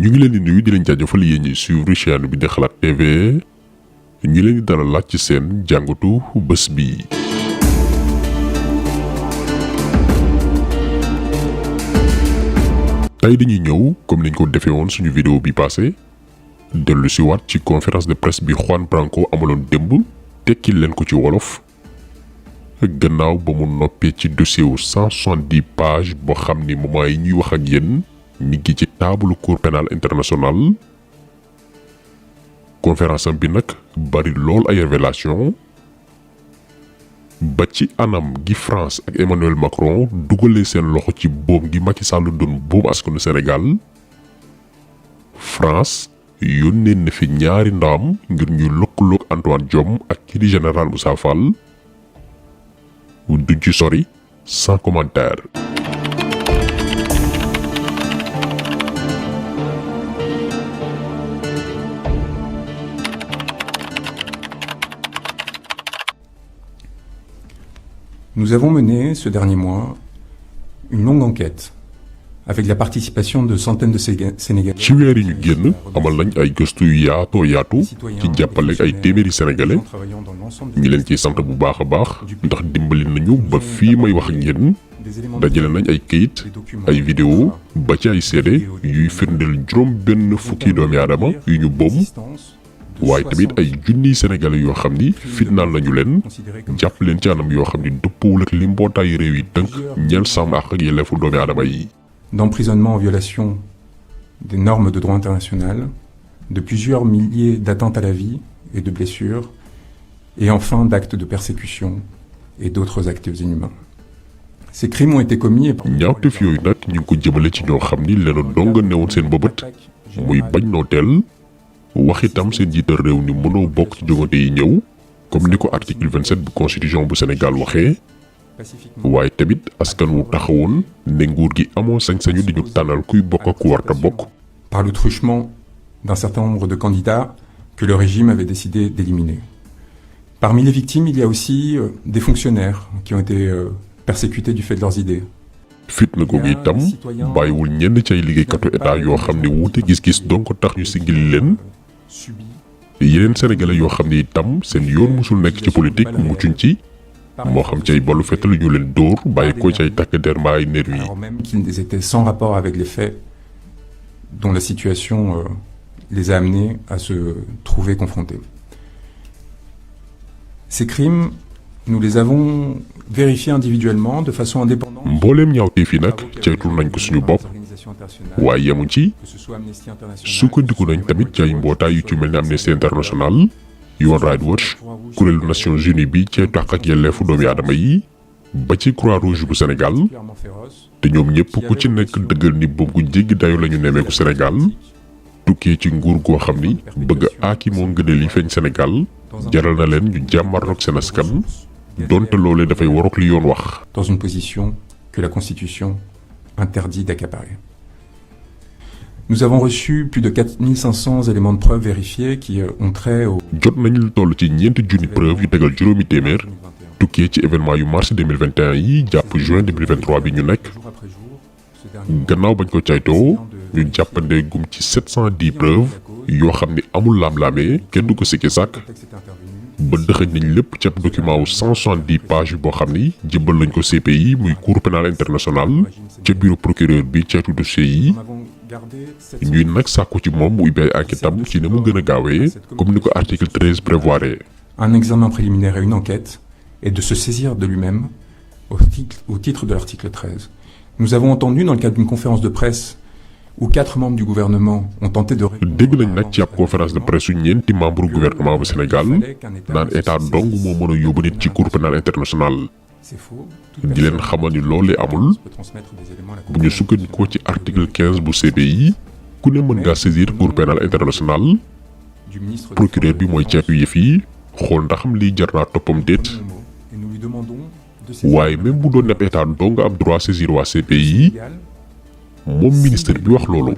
ñu ngi leen di nuyu di leen jaajëfal yéen ñi suivre chaîne bi di Xalaat TV ñu leen di dalal laaj ci seen jàngatu bés bi. tey dañuy ñëw comme niñ ko defee woon suñu vidéo bi passé dellu si waat ci conférence de presse bi Juan Branco amaloon démb tekkil leen ko ci wolof gannaaw ba mu noppee ci dossier wu 170 pages boo xam ni moment yi ñuy wax ak yéen mi ngi ci taabalu cour pénal international. conférence am bi nag bari lool ay révélation ba ci anam gi France ak Emmanuel Macron dugalee seen loxo ci boom gi Macky Sall doon boom askanu Sénégal. France yónnee na fi ñaari ndawam ngir ñu lëkkaloog Antoine Diome ak kii di général Moussa Fall. duñ ci sori sans commentaire. Nous avons mené ce dernier mois une longue enquête avec la participation de centaines de Sénégalais. ci weer yi ñu génn amal nañ ay gëstu yu yaatu ci jàppale ay téeméeri sénégalais ñi leen ciy sant bu baax a baax ndax dimbali nañu ba fii may wax ak yéen dajale nañ ay kayit ay vidéo ba ci ay seede yuy firndeel juróom benn fukki doomi aadama yu ñu boom waaye tamit ay junniy sénégalais yoo xam ni fitnaal nañu leen jàpp leen ci anam yoo xam ni dëppoowul ak li mbootaayu réew yi tënk ñeel sàmm ak yelleefu doomi aadama yi. D'emprisonnement en violation des normes de droit international, de plusieurs milliers d'atteintes à la vie et de blessures, et enfin d'actes de persécution et d'autres actes inhumains. Ces crimes ont été commis par... ñaawteef yooyu nag ñu ngi ko jëmale ci ñoo xam ni leen dong newoon seen bëbët muy bañ nooteel wax itam seen jiital réew ni mënoo bokk ci jógante yi ñëw comme ni ko article 27 bu constitution bu Sénégal waxee. waaye tamit askan wu taxawoon ne nguur gi amoo sañ-sañu di ñu tànnal kuy bokk ak ku warta bokk. par le truchement d'un certain nombre de candidats que le régime avait décidé d'éliminer. Parmi les victimes, il y a aussi des fonctionnaires qui ont été persécutés du fait de leurs idées. fitna googu itam bàyyiwul ñenn ci ay liggéeykatu état yoo xam ne wuute gis-gis donc tax ñu sigili leen. yeneen sénégalais yoo xam ne itam seen yoon musul nekk ci politique muccuñ ci. moo xam ci ay balu fetal ñu leen dóor bàyyi ko ci ay takk der mbaa ay nervi yi. alors même qu'ils étaient sans rapport avec les faits dont la situation les a amenés à se trouver confrontés. Ces crimes, nous les avons vérifiés individuellement de façon indépendante. mbooleem ñaawteef yi nag ceytul nañ ko suñu bopp waaye yemuñ ci sukkandiku nañ tamit ci ay mbootaay yu ci mel ni Amnesty International. Human Rights Watch kuréelu Nations Unies bi ceytu àq ak yelleefu doomi aadama yi ba ci Croix-Rouge bu Sénégal te ñoom ñëpp ku ci nekk dëggal ni boobu gu jéggi dayo lañu nemmeeku Sénégal tukkee ci nguur goo xam ni bëgg aaki moo ngëneel yi feeñ Sénégal jaral na leen ñu jàmmarloog seen askan donte loolee dafay warook li yoon wax. dans une position que la Constitution interdit d'accaparer. Nous avons reçu plus de 4500 éléments de preuve vérifiés qui ont trait au... jot nañu lu toll ci ñeenti junni preuve yu tegal juróomi téeméer tukkee ci événement yu mars 2021 yi jàpp juin 2023 bi ñu nekk gannaaw bañ ko caytoo ñu jàppandee gum ci 710 preuves yoo xam ni amul laam-laamee kenn du ko sikki sàkk ba dëxëñ nañ lépp ci ab document wu 170 pages boo xam ni jëbbal nañ ko CPI muy cour pénal international ca bureau procureur bi caytu dossier yi. ñuy nag sàkku ci moom mu ubbi ay enquête am ci ne mu gën a gaawee comme ni ko article 13 prévoit. un examen préliminaire et une enquête et de se saisir de lui-même au titre de l'article 13. Nous avons entendu dans le cadre d'une conférence de presse où 4 membres du gouvernement ont tenté de... dégg nañ nag ci ab conférence de presse yu ñeenti membre gouvernement bu Sénégal naan état dong moo mën a yóbbu nit ci cour pénal international. di leen xamal ni loolee amul bu ñu sukkandikoo ci article 15 bu CPI ku ne mën ngaa saisir cour pénal international procureur bi mooy ceetu yëf yi xool ndaxam liy jar naa toppam déet waaye même bu doon nepp état doo nga am droit saisir waa CPI moom ministre bi wax loolu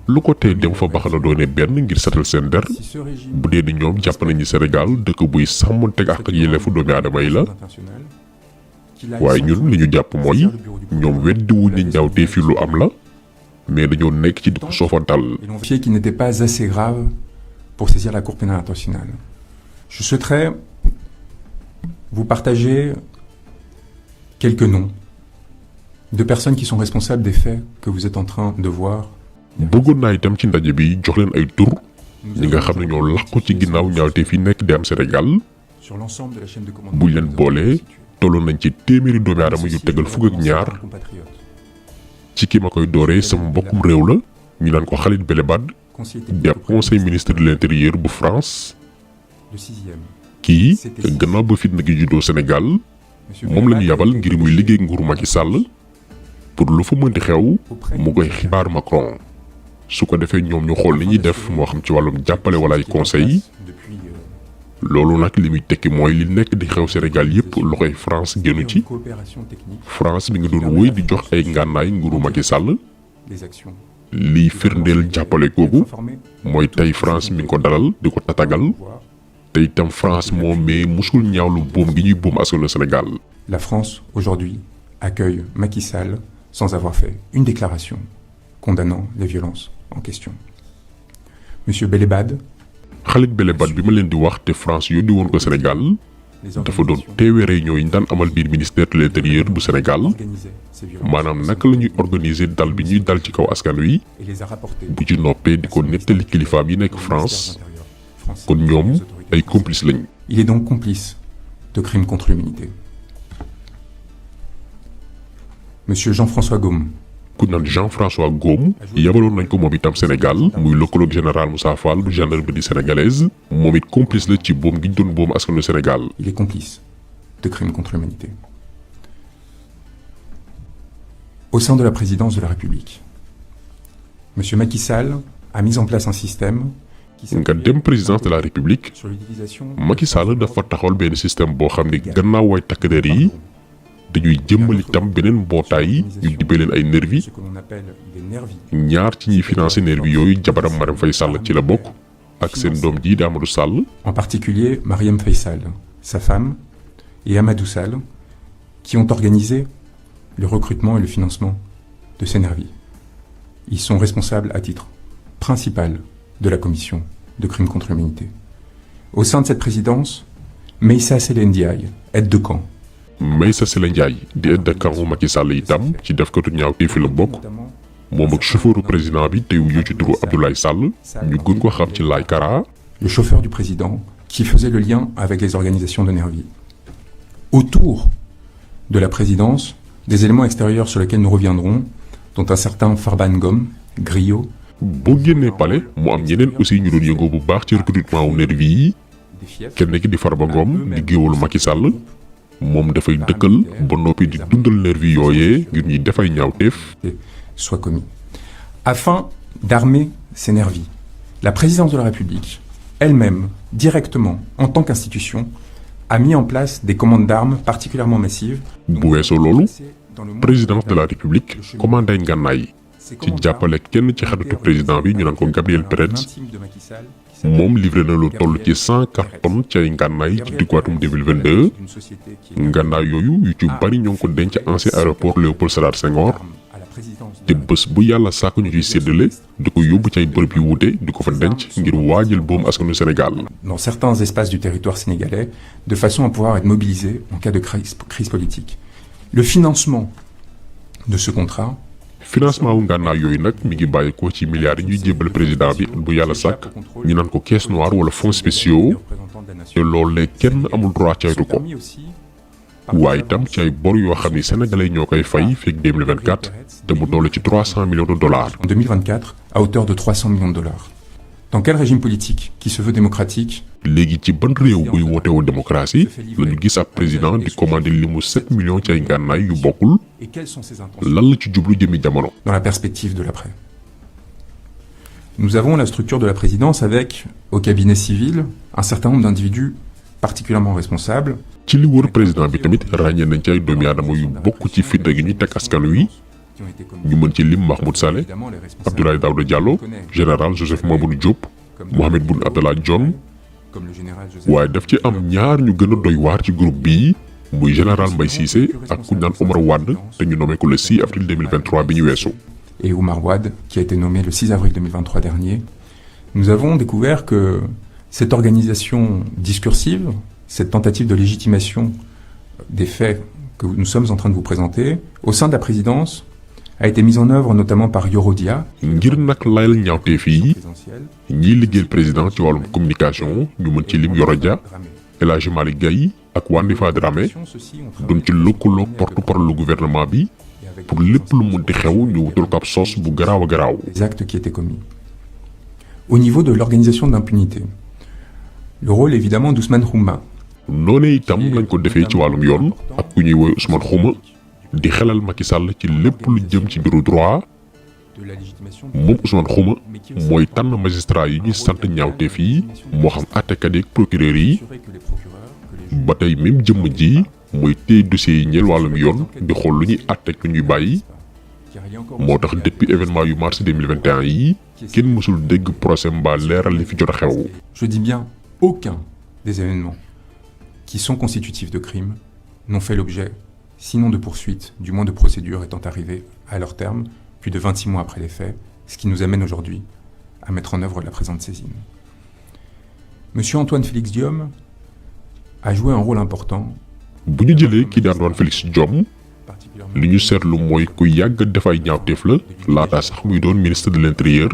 lu ko tee dem fa baxana doone benn ngir setal seen der bu dee ni ñoom jàpp nañu Sénégal dëkk buy sàmmonteeg àq ak yelleefu doomi aadama yi la. waaye ñun li ñu jàpp mooy ñoom weddi wuñ ne ñaawteef fi lu am la mais dañoo nekk ci di ko soofantal. Et l'ont fait qui n'était pas assez grave pour saisir la Cour pénale internationale. Je souhaiterais vous partager quelques noms de personnes qui sont responsables des faits que vous êtes en train de voir. bëggoon naa itam ci ndaje bi jox leen ay tur ñi nga xam ne ñoo làqu ci ginnaaw ñaawte fi nekk di am Sénégal Sur l'ensemble de la chaîne de commandement. buñ leen boolee tolloon nañ ci téeméeri doomi aadama yu tegal fukk ak ñaar ci ki ma koy dooree sama mbokkum réew la ñu naan ko Khalid Belebad di ab conseil ministre de l'intérieur bu France Le sixième. kii gannaaw ba fitna gi juddoo Sénégal moom la ñu yabal ngir muy liggéey nguuru Macky Sall pour lu fa mënti xew mu koy xibaar Macron su ko defee ñoom ñu xool li ñuy def moo xam ci wàllum jàppale wala ay conseil loolu nag li muy tekki mooy li nekk di xew Sénégal yépp loxoy France génnu ci France mi ngi doon wéy di jox ay ngànnaay nguuru Macky Sall liy firndeel jàppale googu mooy tey France mi ngi ko dalal di ko tatagal te itam France moom mais musul ñaawlu boom gi ñuy boom askanu Sénégal. La France aujourd'hui accueille Macky Sall sans avoir fait une déclaration condamnant les violences en question. Monsieur Belebad. Khalid Belebad bi ma leen di wax te France yónni woon ko Sénégal dafa doon teewee réunion yi ñu daan amal biir ministère de l'intérieur bu Sénégal maanaam naka la ñuy organiser dal bi ñuy dal ci kaw askan wi bu ci noppee di ko nettali kilifaam yi nekk France kon ñoom ay complices lañu. Il est donc complice de crimes contre l'humanité. Monsieur Jean-François Gaume. ku naan Jean-François Gaume yabaloon nañ ko moom itam Sénégal muy lëkkaloog général Moussa Fall bu gendarmerie sénégalaise moom it complice la ci boom gi ñu doon boom askanu Sénégal. Il est complice de crimes contre l'humanité. Au sein de la présidence de la République, Monsieur Macky Sall a mis en place un système. nga dem présidence de la République Macky Sall dafa taxawal benn système boo xam ne gannaaw way takk der yi dañuy jëmmal itam beneen mbootaay yu dibbee leen ay nervi ñaar ci ñuy financé nervi yooyu jabaram Marème Faye Sall ci la bokk ak seen doom ji di Amadou Sall. En particulier Marième Faye Sall, sa femme, et Amadou Sall, qui ont organisé le recrutement et le financement de ces nervis. Ils sont responsables à titre principal de la commission de crimes contre l'humanité. Au sein de cette présidence, Meïssa Sélé Ndiaye, aide de camp. Meïssa Sélé Ndiaye di aide de camp Macky Sall itam ci defkatu ñaawteef fi la bokk moom ak chauffeuru président bi te yu ci turu Abdoulaye Sall ñu gën ko xam ci Laye Kara. Le chauffeur du président qui faisait le lien avec les organisations de nervis. Autour de la présidence, des éléments extérieurs sur lesquels nous reviendrons, dont un certain Farban Ngom, griot. boo génnee palais mu am ñeneen aussi ñu doon yëngoo bu baax ci recrutement wu nervi yi kenn ki di Farba Ngom di géwalu Macky Sall moom dafay dëkkal ba noppi di dundal nervi yooyee ngir ñuy def ay ñaawteef. Soit commis. Afin d'armer ces nervis, la présidence de la République, elle-même, directement, en tant qu'institution, a mis en place des commandes d'armes particulièrement massives. bu weesoo loolu présidence de la République commandé ay ngànnaay ci jàppale kenn ci xaritu président bi ñu naan ko Gabriel Peretz moom livré na lu toll ci 104 tonnes ci ay ngànnaay ci diggaatum 2022 ngànnaay yooyu yu ci bari ñoo ngi ko denc ancien aéroport Léopold Sédar Senghor te bés bu yàlla sàkk ñu ciy séddale di ko yóbbu ci ay bërëb yu wuute di ko fa denc ngir waajal boobu askanu Sénégal. Dans certains espaces du territoire sénégalais, de façon à pouvoir être mobilisé en cas de crise politique. Le financement de ce contrat. financement wu ngànnaay yooyu nag mi ngi bàyyi ko ci milliards yi ñuy jébbal président bi bu yàlla sàkk ñu naan ko caisse noire wala fonds spéciaux te loolu kenn amul droit caytu ko waaye itam ci ay bor yoo xam ni sénégalais ñoo koy fay fekk 2024 te mu toll ci 300 millions de dollars. En 2024 à hauteur de 300 millions de dollars. Dans quel régime politique qui se veut démocratique? léegi ci ban réew buy woote woo démocratie la ñu gis ab président di commandé limu 7 millions ci ay ngànnaay yu bokkul lan la ci jublu jëmi jamono. Dans la perspective de l'après. Nous avons la structure de la présidence avec, au cabinet civil, un certain nombre d'individus particulièrement responsables. ci li wër président bi tamit ràññee nañ ci ay doomi aadama yu bokk ci fitna gi ñuy teg askan wi ñu mën ci lim Mahmoud Saleh Abdoulaye Daouda Diallo général Joseph Mamadou Diop Mohamed Boun Abdallah Dionne waaye daf ci am ñaar ñu gën a doy waar ci groupe bii muy général Mbaye Cissé ak ku ñu naan Omar Wade te ñu nommé ko le 6 avril 2023 bi ñu weesu. et Oumar Wade, qui a été nommé le 6 avril 2023 dernier, nous avons découvert que cette organisation discursive, cette tentative de légitimation des faits que nous sommes en train de vous présenter, au sein de la présidence, a été mise en œuvre notamment par Yorodia, ngir nag layal ñaawteef yi ñiy liggéeyal président ci wàllum communication ñu mën ci lim Yoro Dia El Hadji Malick Gaye ak Wandifa Dramé doon ci lëkkaloo porte-parole lu gouvernement bi pour lépp lu mun di xew ñu wutal ko ab sos bu garaaw a garaaw. les actes qui étaient commis. Au niveau de l'organisation d'impunité, le rôle évidemment d'Ousmane Khouma. noonee itam lañ ko defee ci wàllum yoon ak ku ñuy woy Ousmane Khouma di xelal Macky Sall ci lépp lu jëm ci mbiru droit moom Ousmane Khouma mooy tànn magistrat yi ñuy sant ñaawteef yi moo xam àttekat yi ak procureur yi ba tey même jëmm ji mooy téye dossiers yi ñeel wàllum yoon di xool lu ñuy àtte ak lu ñuy bàyyi moo tax depuis événement yu mars 2021 yi kenn mësul dégg procès mbaa leeral li fi jot a xew. Je dis bien aucun des événements qui sont constitutifs de crimes n'ont fait l'objet, sinon de poursuites, du moins de procédures étant arrivées à leur terme, plus de 26 mois après les faits, ce qui nous amène aujourd'hui à mettre en œuvre la présente saisine. Monsieur Antoine Félix Diome a joué un rôle important. bu ñu jëlee kii di Antoine Félix Diome li ñu seetlu mooy ku yàgg def ay ñaawteef la laata sax muy doon ministre de l'intérieur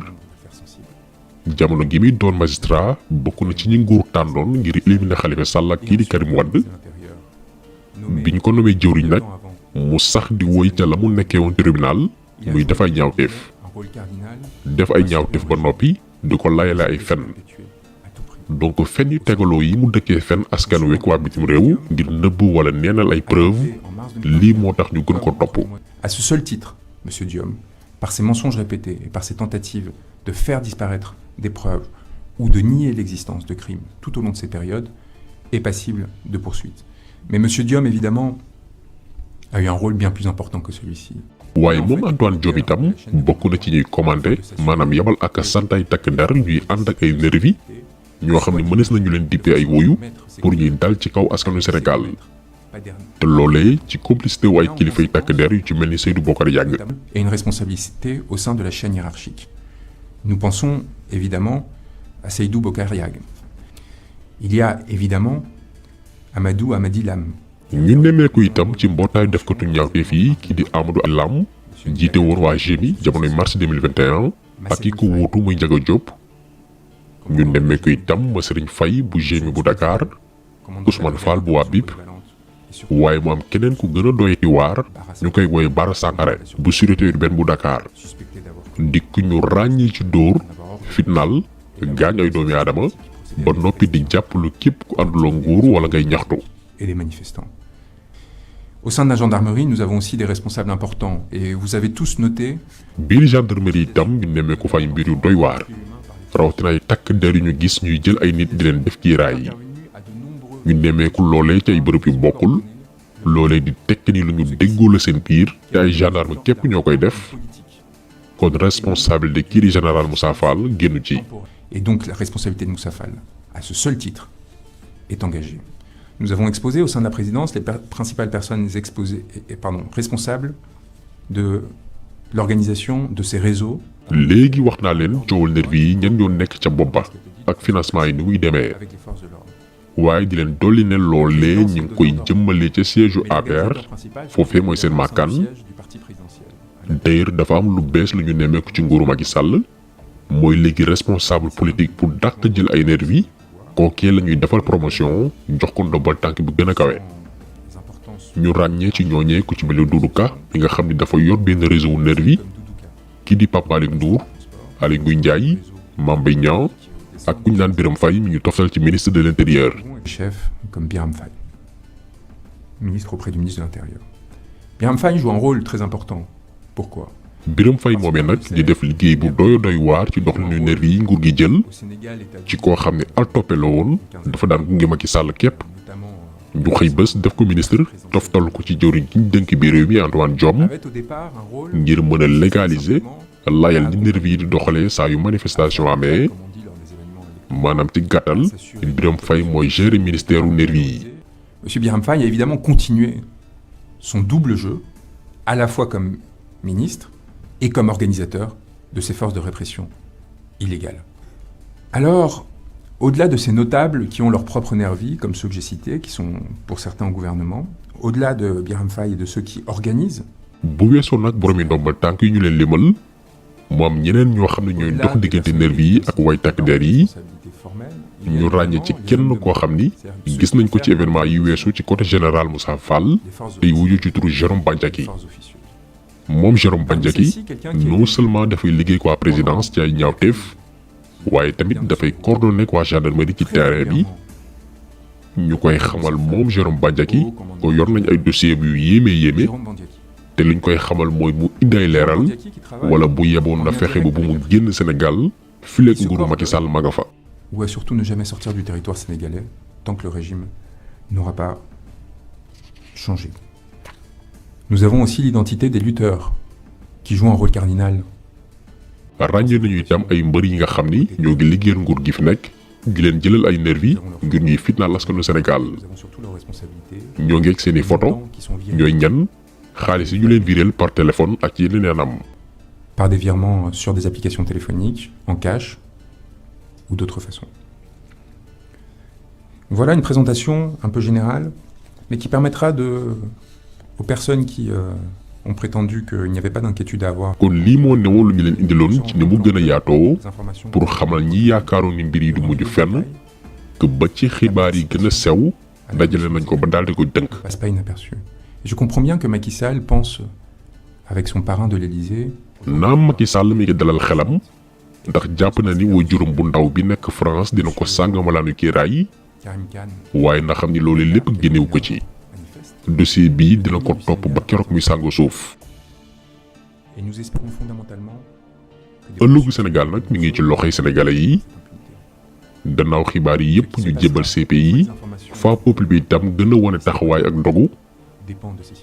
jamono gi muy doon magistrat bokk na ci ñi nguur tàndoon ngir éliminer Khalifa Sall ak kii di Karim Wade bi ñu ko nommé jëwriñ nag mu sax di woy ca la mu nekkee woon tribunal muy def ay ñaawteef def ay ñaawteef ba noppi di ko layale ay fen donc fen yu tegaloo yi mu dëkkee fen askan wi ak waa bitim réew ngir nëbb wala neenal ay preuves lii moo tax ñu gën ko topp. À ce seul titre, Monsieur Diome, par ses mensonges répétés et par ses tentatives de faire disparaître des preuves ou de nier l'existence de crimes tout au long de ces périodes, est passible de poursuites. Mais Monsieur Diome, évidemment, a eu un rôle bien plus important que celui-ci. waaye moom Antoine Diome itam bokk na ci ñuy commandé maanaam yabal ak sant ay takk ndar ñuy ànd ak ay nervi ñoo xam ne mënees nañu leen dippee ay woyu pour ñuy dal ci kaw askanu Sénégal te loolee ci complicité wu ay kilifay takk der yu ci mel ni Seydou Bokar Yàgg. Et une responsabilité au sein de la chaîne hiérarchique. Nous pensons évidemment à Seydou Bokar Yàgg. Il y a évidemment Amadou Amady Lam. ñu nemmeeku itam ci mbootaayu defkatu ñaawteef yi kii di Amadou Lam jiite woon waa GMI jamonoy mars 2021 ak ki ko wuutu muy Ndiaga Diop ñu nemmeeku itam Serigne Faye bu GMI bu Dakar Ousmane Fall bu waa BIP waaye mu am keneen ku gën a doyati waar ñu koy woy Bara Sankaré bu sûreté urbaine bu Dakar di ku ñu ràññee ci dóor fitnaal gaañ ay doomi aadama ba noppi di jàpp lu képp ku ànduloo nguur wala ngay ñaxtu. Et les manifestants. Au sein de la gendarmerie, nous avons aussi des responsables importants et vous avez tous noté. biir gendarmerie itam ñu nemmeeku fay mbir yu doy waar rawatina ay takk der yu ñu gis ñuy jël ay nit di leen def kiiraay yi ñu nemmeeku loolee ci ay bërëb yu bokkul loolee di tekk ni lu ñu déggoo la seen biir te ay gendarme képp ñoo koy def kon responsable de kii di général Moussa Fall génn ci. Et donc la responsabilité de Moussa Fall, à ce seul titre, est engagée. Nous avons exposé au sein de la présidence les principales personnes responsables de l'organisation de ces réseaux. léegi wax naa leen coowal nervi yi ñen ñoo nekk ca bopp ba ak financement yi ni muy demee waaye di leen dolli ne loolee ñu ngi koy jëmmale ca siège u APR foofee mooy seen màkkaan d'ailleurs dafa am lu bees lu ñu nemmeeku ci nguuru Macky Sall mooy léegi responsable politique pour dàq jël ay nervi kookee la ñuy defal promotion jox ko ndombal tànk bi gën a kawe ñu ràññee ci ñooñee ku ci mel ni Doudou Ka bi nga xam ni dafa yor benn réseau nervi kii di Pape Malick Ndour Aly Ngouille Ndiaye Mame Mbaye Niang ak ku ñu naan Birame Faye mi ñu toftal ci ministre de l'Intérieur. Chef comme Birame Faye, ministre auprès du ministre de l'Intérieur. Birame Faye joue un rôle très important. Pourquoi? Birame Faye moomee nag di def liggéey bu doy waar ci doxalinu nervi yi nguur gi jël ci koo xam ne al toppe la woon dafa daan gunge Macky Sall képp ñu xëy bés def ko ministre toftal ko ci jëwriñ ki ñu dénk bi réew mi Antoine Diome ngir mën a légaliser layal ni nervi yi di doxalee saa yu manifestation amee maanaam ci gàttal Birame Faye mooy gérer ministère u nervi yi. Monsieur Birame Faye a évidemment continué son double jeu à la fois comme ministre et comme organisateur de ces forces de répression illégales. Alors, au-delà de ces notables qui ont leur propre nervi, comme ceux que j'ai cités, qui sont pour certains au gouvernement, au-delà de Birame Faye et de ceux qui organisent, bu weesoo nag borom yi ndombal tànk yi ñu leen limal mu am ñeneen ñoo xam ne ñooy dox diggante nervi yi ak way takk der yi ñu ràññee ci kenn koo xam ni gis nañ ko ci événement yi weesu ci côté général Moussa Fall tey wuyu ci turu Jérôme Bandiaky moom Jérôme Bandiaky non seulement dafay liggéey ko waa présidence ci ay ñaawteef waaye tamit dafay coordonné ko waa gendarmerie ci terrain bi ñu koy xamal moom Jérôme Bandiaky ko yor nañ ay dossier yu yéeme te liñ koy xamal mooy mu indi ay leeral wala bu yeboon na fexe ba bu mu génn Sénégal fileeg nguuru Macky Sall ma nga fa. Ou à surtout ne jamais sortir du territoire sénégalais tant que le régime n'aura pas changé. Nous avons aussi l'identité des lutteurs qui jouent un rôle cardinal. ràññee nañu itam ay mbër yi nga xam ni ñoo ngi liggéeyal nguur gi fi nekk di leen jëlal ay nervi ngir ñuy fitnaal askanu Sénégal ñoo ngi ak seeni photo ñooy ñan xaalis yi ñu leen viréel par téléphone ak ci yeneen anam. Par des virements sur des applications téléphoniques, en cash ou d'autres façons. Voilà une présentation un peu générale, mais qui permettra aux personnes qui ont prétendu qu'il n'y avait pas d'inquiétude à avoir. kon lii moo newoon lu ñu leen indiloon ci ni mu gën a yaatoo pour xamal ñi yaakaaroon ni mbir yi du mujj fenn que ba ci xibaar yi gën a sew dajale nañ ko ba daal di ko tënk. Passe pas inaperçu. Je comprends bien que Macky Sall pense, avec son parrain de l'Élysée. naam Macky Sall mi ngi dalal xelam ndax jàpp na ni woy juróom bu ndaw bi nekk France dina ko sàngamalaanu kiiraay waaye na xam ni loolu lépp génnewu ko ci. dossier bii dina ko topp ba keroog muy sàngu suuf. ëllëgu Sénégal nag mi ngi ci loxoy sénégalais yi gannaaw xibaar yi yépp ñu jébbal CPI fa peuple bi itam gën a wane taxawaay ak ndogu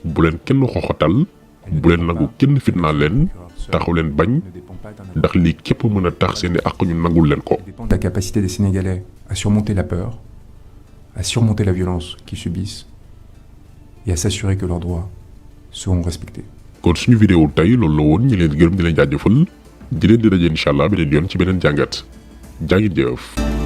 bu leen kenn xoxotal bu leen nangu kenn fitnaal leen taxaw leen bañ ndax lii képp mën a tax seeni àq ñu nangul leen ko. La capacité des Sénégalais à surmonter la peur, à surmonter la violence qu'ils subissent et à s'assurer que leurs droits seront respectés. kon suñu vidéo tey loolu la woon ñu leen gërëm di leen jaajëfal di leen di daje incha allah beneen yoon ci beneen jàngat jaa ngi jëf.